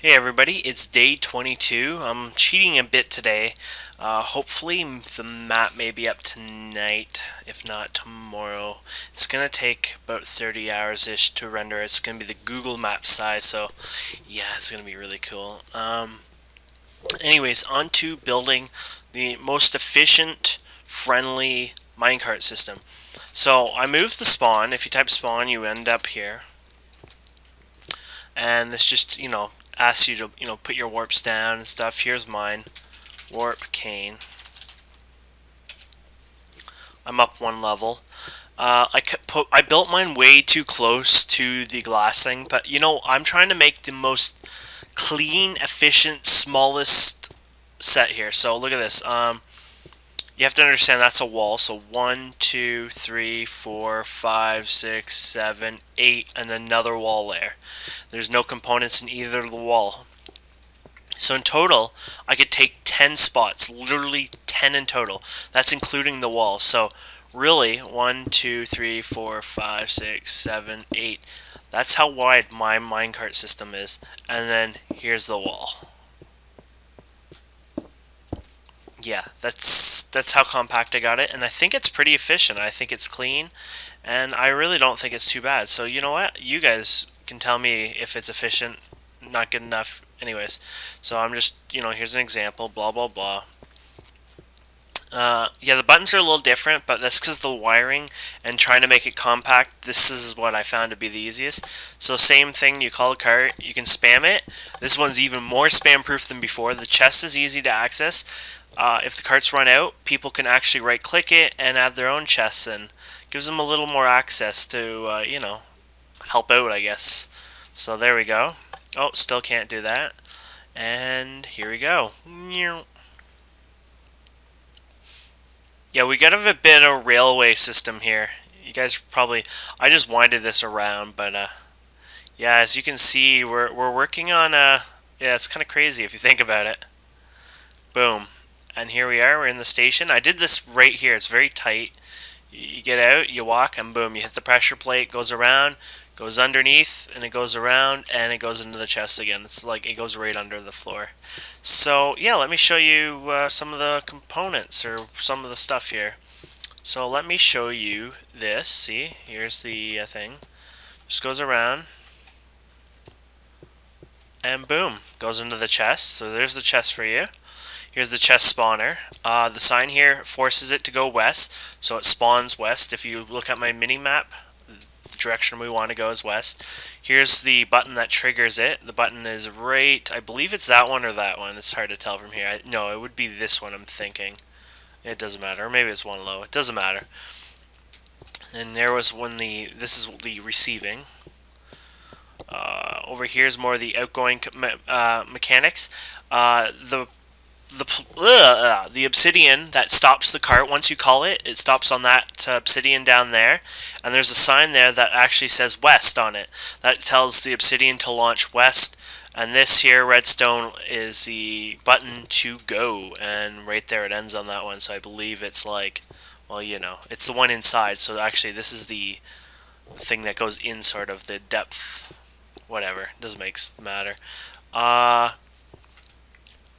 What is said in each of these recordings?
Hey everybody, it's day 22. I'm cheating a bit today. Hopefully the map may be up tonight, if not tomorrow. It's going to take about 30 hours-ish to render. It's going to be the Google Map size, so yeah, it's going to be really cool. Anyways, on to building the most efficient, friendly minecart system. So I moved the spawn. If you type spawn, you end up here. And this just, asks you to, put your warps down and stuff. Here's mine. Warp cane. I'm up one level. I built mine way too close to the glassing, but I'm trying to make the most clean, efficient, smallest set here. So look at this. You have to understand that's a wall. So 1, 2, 3, 4, 5, 6, 7, 8, and another wall there. There's no components in either of the wall. So in total, I could take 10 spots, literally 10 in total. That's including the wall. So really, 1, 2, 3, 4, 5, 6, 7, 8. That's how wide my minecart system is. And then here's the wall. Yeah, that's how compact I got it, and I think it's pretty efficient. I think it's clean, and I really don't think it's too bad. So you know what? You guys can tell me if it's efficient, not good enough. Anyways, so I'm just, here's an example, blah, blah, blah. Yeah, the buttons are a little different, but that's because the wiring and trying to make it compact, this is what I found to be the easiest. So same thing, you call a cart, you can spam it. This one's even more spam proof than before. The chest is easy to access. If the carts run out, people can actually right click it and add their own chests in. Gives them a little more access to, help out, I guess. So there we go. Oh, still can't do that. And here we go. Yeah, we got a bit of a railway system here. You guys probably, I just winded this around, but yeah, as you can see, we're working on yeah, it's kind of crazy if you think about it. Boom. And here we are, we're in the station. I did this right here, it's very tight. You get out, you walk, and boom, you hit the pressure plate, goes around, goes underneath, and it goes around, and it goes into the chest again. It's like it goes right under the floor. So yeah, let me show you some of the components, or some of the stuff here. So let me show you this. See, here's the thing. Just goes around, and boom, goes into the chest. So there's the chest for you. Here's the chest spawner. The sign here forces it to go west, so it spawns west. If you look at my mini-map, the direction we want to go is west. Here's the button that triggers it. The button is right, I believe it's that one or that one. It's hard to tell from here. No, it would be this one, I'm thinking. It doesn't matter. Or maybe it's one low. It doesn't matter. And there was when this is the receiving. Over here is more the outgoing mechanics. The obsidian that stops the cart, once you call it, it stops on that obsidian down there, and there's a sign there that actually says west on it. That tells the obsidian to launch west, and this here, redstone, is the button to go, and right there it ends on that one, so I believe it's like, well, it's the one inside, so actually this is the thing that goes in, sort of, the depth, whatever, doesn't matter.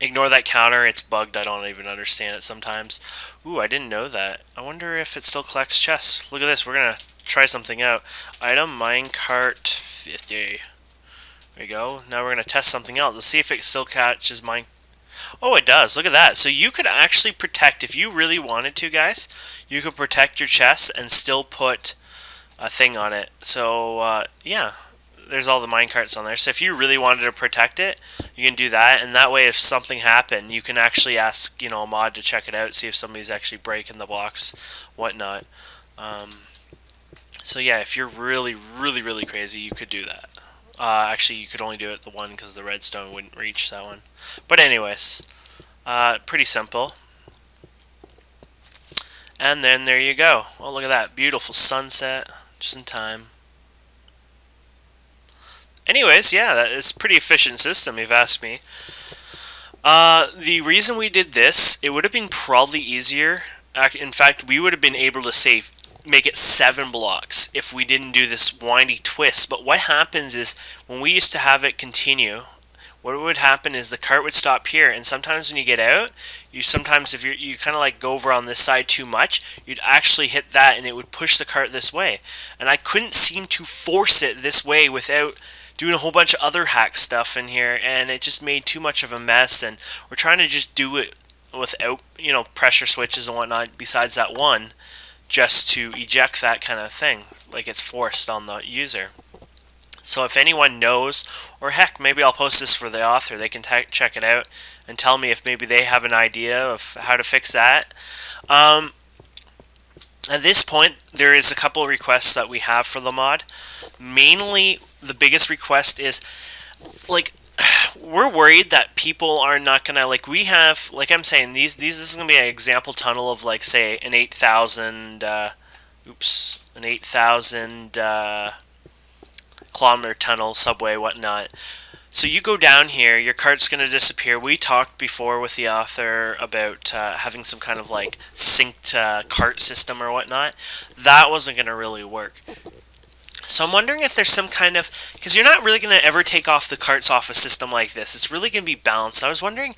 Ignore that counter, it's bugged, I don't even understand it sometimes. Ooh, I didn't know that. I wonder if it still collects chests. Look at this, we're gonna try something out. Item, minecart 50. There we go. Now we're gonna test something else. Let's see if it still catches mine. Oh, it does, look at that. So you could actually protect, if you really wanted to, guys, you could protect your chests and still put a thing on it. So, yeah. There's all the minecarts on there. So if you really wanted to protect it, you can do that, and that way if something happened, you can actually ask, a mod to check it out, see if somebody's actually breaking the blocks, whatnot. So yeah, if you're really, really, really crazy, you could do that. Actually, you could only do it the one because the redstone wouldn't reach that one. But anyways, pretty simple. And then there you go. Oh, look at that. Beautiful sunset, just in time. Anyways, yeah, it's a pretty efficient system, if you ask me. The reason we did this, it would have been probably easier. In fact, we would have been able to make it 7 blocks if we didn't do this windy twist. But what happens is, when we used to have it continue, what would happen is the cart would stop here, and sometimes when you get out, sometimes if you kind of like go over on this side too much, you'd actually hit that and it would push the cart this way. And I couldn't seem to force it this way without doing a whole bunch of other hack stuff in here, and it just made too much of a mess. And we're trying to just do it without, you know, pressure switches and whatnot besides that one, just to eject that kind of thing, like it's forced on the user. So if anyone knows, or heck, maybe I'll post this for the author, they can check it out and tell me if maybe they have an idea of how to fix that. At this point, there is a couple of requests that we have for the mod. Mainly, the biggest request is, like, we're worried that people are not gonna, like, we have, like I'm saying, this is gonna be an example tunnel of, like, say an 8,000 kilometer tunnel, subway, whatnot. So you go down here, your cart's gonna disappear. We talked before with the author about having some kind of like synced cart system or whatnot. That wasn't gonna really work. So I'm wondering if there's some kind of, because you're not really going to ever take off the carts off a system like this. It's really going to be balanced. I was wondering,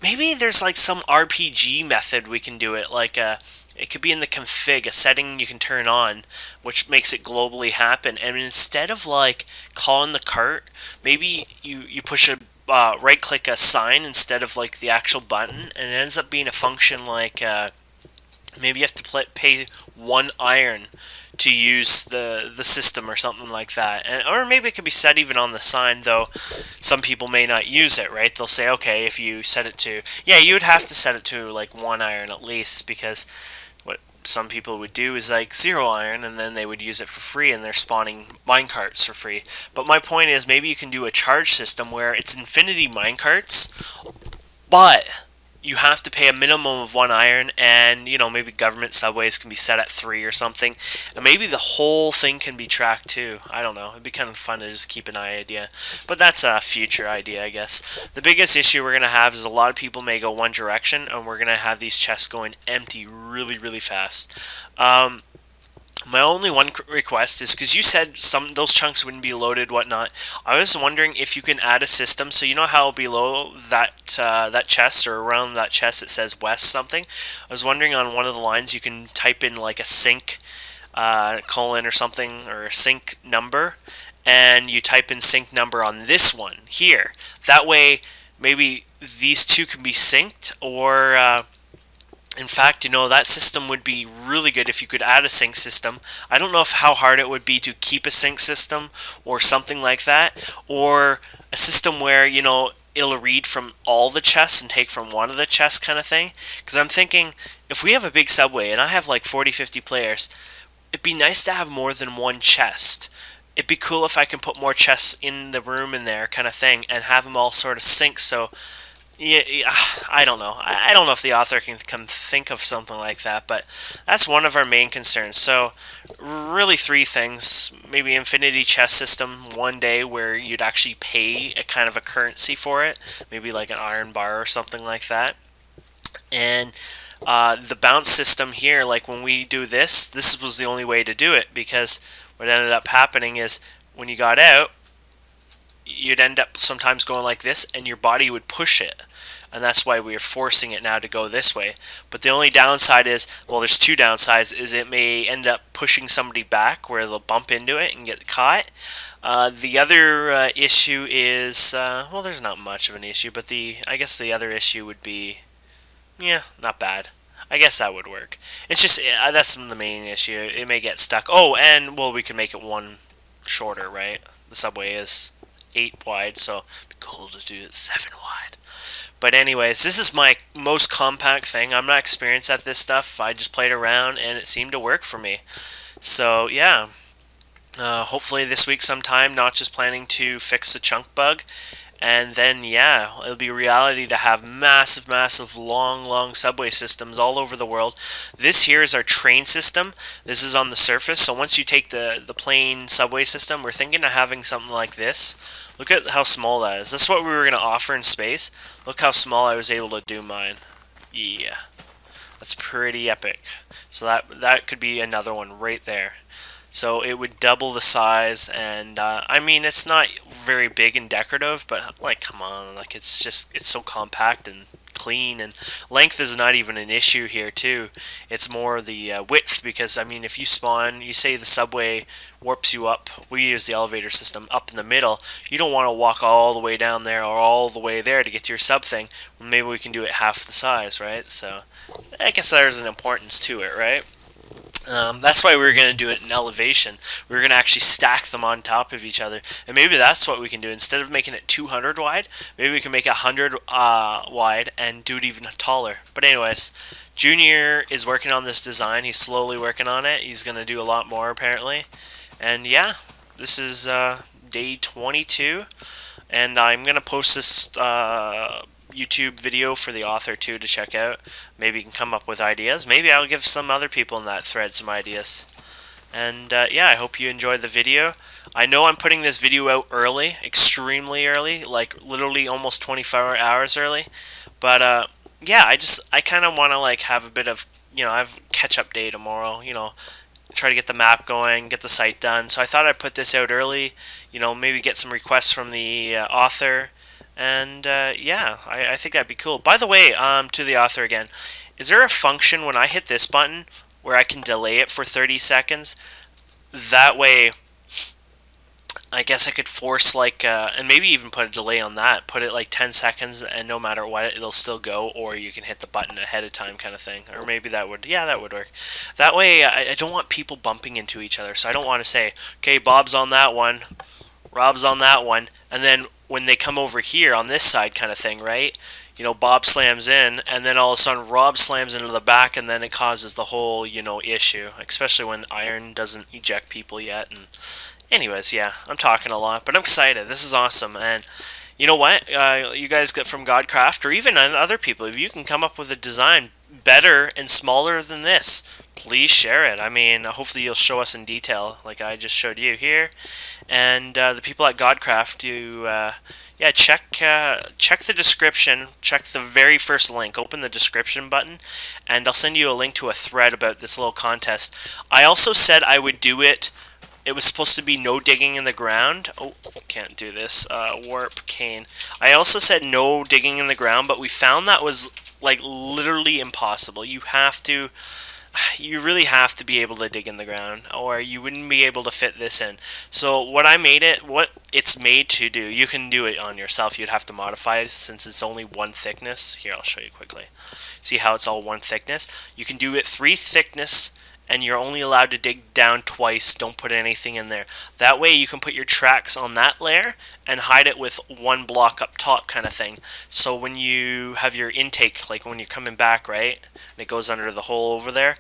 maybe there's like some RPG method we can do it. Like it could be in the config, a setting you can turn on, which makes it globally happen. And instead of like calling the cart, maybe you push a right click a sign instead of like the actual button, and it ends up being a function like maybe you have to pay 1 iron to use the system or something like that. And or maybe it could be set even on the sign, though some people may not use it, right? They'll say, okay, if you set it to, yeah, you would have to set it to like 1 iron at least, because what some people would do is like 0 iron, and then they would use it for free, and they're spawning minecarts for free. But my point is, maybe you can do a charge system where it's infinity minecarts, but you have to pay a minimum of 1 iron, and, you know, maybe government subways can be set at 3 or something, and maybe the whole thing can be tracked too. I don't know. It'd be kind of fun to just keep an idea, but that's a future idea, I guess. The biggest issue we're gonna have is a lot of people may go one direction, and we're gonna have these chests going empty really, really fast. My only one request is, because you said those chunks wouldn't be loaded, whatnot. I was wondering if you can add a system, so you know how below that that chest, or around that chest, it says west something. I was wondering on one of the lines you can type in like a sync colon or something, or a sync number, and you type in sync number on this one here. That way, maybe these two can be synced, or in fact, you know, that system would be really good if you could add a sync system. I don't know how hard it would be to keep a sync system or something like that, or a system where, you know, it'll read from all the chests and take from one of the chests kind of thing. Because I'm thinking, if we have a big subway and I have like 40-50 players, it'd be nice to have more than one chest. It'd be cool if I can put more chests in the room in there kind of thing and have them all sort of sync. So yeah, I don't know. I don't know if the author can think of something like that, but that's one of our main concerns. So, really 3 things. Maybe infinity chest system one day where you'd actually pay a kind of a currency for it. Maybe like an iron bar or something like that. And the bounce system here, like when we do this was the only way to do it, because what ended up happening is when you got out, you'd end up sometimes going like this, and your body would push it, and that's why we're forcing it now to go this way. But the only downside is, well, there's 2 downsides, is it may end up pushing somebody back where they'll bump into it and get caught. The other issue is, well, there's not much of an issue, but I guess the other issue would be, yeah, not bad. I guess that would work. It's just, that's the main issue. It may get stuck. Oh, and, well, we can make it 1 shorter, right? The subway is 8 wide, so it'd be cool to do it 7 wide. But anyways, this is my most compact thing. I'm not experienced at this stuff. I just played around and it seemed to work for me. So yeah, hopefully this week sometime, not just planning to fix the chunk bug. And then, yeah, it'll be reality to have massive, massive, long subway systems all over the world. This here is our train system. This is on the surface. So once you take the plain subway system, we're thinking of having something like this. Look at how small that is. This is what we were going to offer in space. Look how small I was able to do mine. Yeah, that's pretty epic. So that could be another one right there. so it would double the size. And I mean, it's not very big and decorative, but like, come on, like it's so compact and clean, and length is not even an issue here too. It's more the width, because I mean, if you spawn, you say the subway warps you up, we use the elevator system up in the middle, you don't want to walk all the way down there or all the way there to get to your sub thing. Maybe we can do it half the size, right? So I guess there's an importance to it, right? That's why we were going to do it in elevation. We were going to actually stack them on top of each other. And maybe that's what we can do. Instead of making it 200 wide, maybe we can make 100 wide and do it even taller. But anyways, Junior is working on this design. He's slowly working on it. He's going to do a lot more apparently. And yeah, this is day 22. And I'm going to post this YouTube video for the author too to check out. Maybe you can come up with ideas. Maybe I'll give some other people in that thread some ideas. And yeah, I hope you enjoyed the video. I know I'm putting this video out early, extremely early, like literally almost 24 hours early. But yeah, I kind of want to like have a bit of, you know, I have catch-up day tomorrow, you know, try to get the map going, get the site done. So I thought I'd put this out early, you know, maybe get some requests from the author. And yeah, I think that'd be cool. By the way, to the author again, is there a function when I hit this button where I can delay it for 30 seconds? That way, I guess I could force like, and maybe even put a delay on that. Put it like 10 seconds, and no matter what, it'll still go. Or you can hit the button ahead of time, kind of thing. Or maybe that would, yeah, that would work. That way, I don't want people bumping into each other. So I don't want to say, okay, Bob's on that one, Rob's on that one, and then when they come over here on this side kind of thing, right? You know, Bob slams in, and then all of a sudden Rob slams into the back, and then it causes the whole, you know, issue. Especially when iron doesn't eject people yet. And anyways, yeah, I'm talking a lot, but I'm excited. This is awesome. And you know what? You guys get from Godcraft, or even other people, if you can come up with a design better and smaller than this, please share it. I mean, hopefully you'll show us in detail, like I just showed you here. And the people at Godcraft, yeah, check the description, check the very first link, open the description button, and I'll send you a link to a thread about this little contest. I also said I would do it. It was supposed to be no digging in the ground. Oh, can't do this. Warp cane. I also said no digging in the ground, but we found that was like literally impossible. You really have to be able to dig in the ground, or you wouldn't be able to fit this in. So what it's made to do, you can do it on yourself. You'd have to modify it since it's only one thickness. Here, I'll show you quickly. See how it's all one thickness? You can do it 3 thickness, and you're only allowed to dig down twice. Don't put anything in there. That way you can put your tracks on that layer and hide it with 1 block up top kind of thing. So when you have your intake, like when you're coming back, right, and it goes under the hole over there,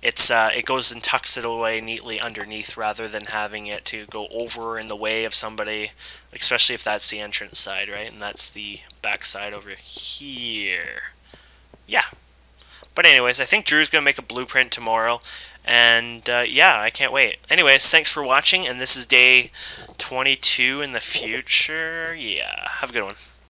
it goes and tucks it away neatly underneath rather than having it to go over in the way of somebody, especially if that's the entrance side, right, and that's the back side over here. Yeah. But anyways, I think Drew's going to make a blueprint tomorrow, and yeah, I can't wait. Anyways, thanks for watching, and this is day 22 in the future. Yeah, have a good one.